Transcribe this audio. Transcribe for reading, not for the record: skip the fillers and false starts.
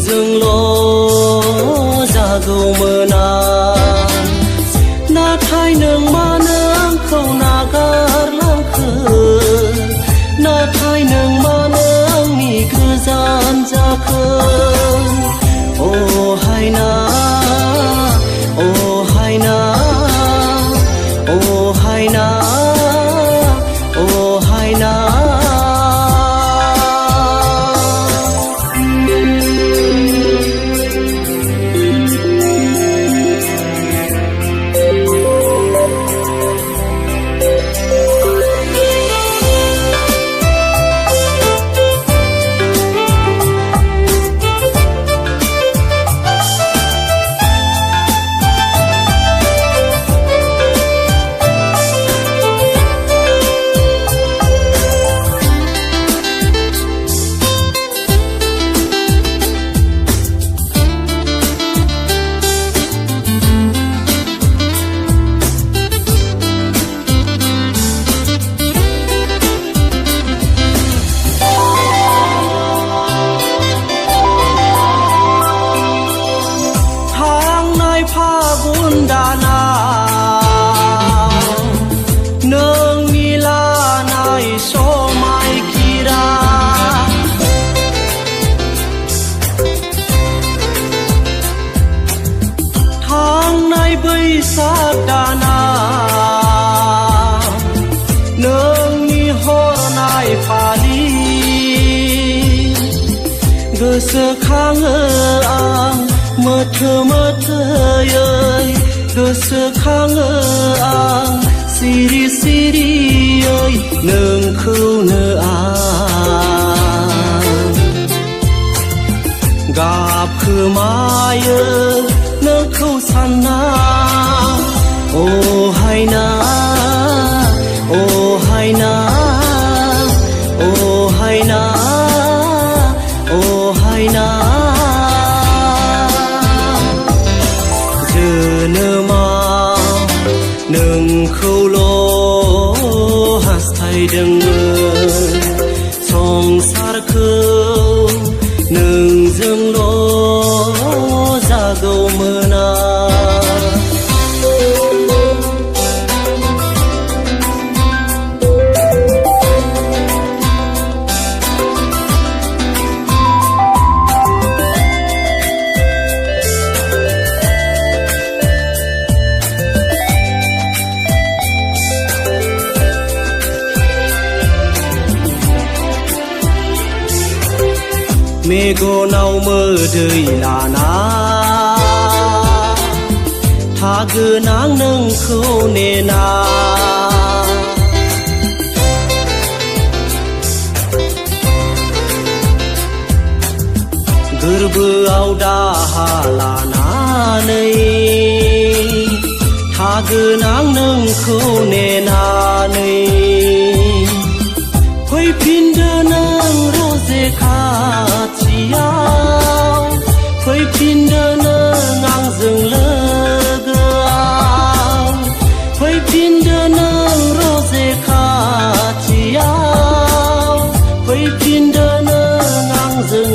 नोंजोंल' जागौमोन आं नाथाय नों मानो आंखौ नागारलांखो नाथाय नों मानो आंनि गोजान जाखो अ हायना अ हायना अ हायना अ हायना फागुन दानाव नोंनि लानाय समायखिरा थांनाय बैसाग दानाव नोंनि हरनाय फालि गोसोखाङो आं मोथो मोथोयै गोसोखाङो आं सिरि सिरियै नोंखौनो आं गाबखोमायो नोंखौ सानना अ हायना अ हायना अ हायना अ हायना नोंखौल' हास्थायदोंमोन संसारखौ नोंजोंल' जागौमोन मेगनाव मोदै लाना थागोन आं नोंखौ नेना गोरबोआव दाहा लानानै थागोन आं नोंखौ नेनानै फैफिनदो नों रजे खाथियाव फैफिनदो नों आंजों लोगोआव फैफिनदो नों रजे खाथियाव फैफिनदो नों आंजों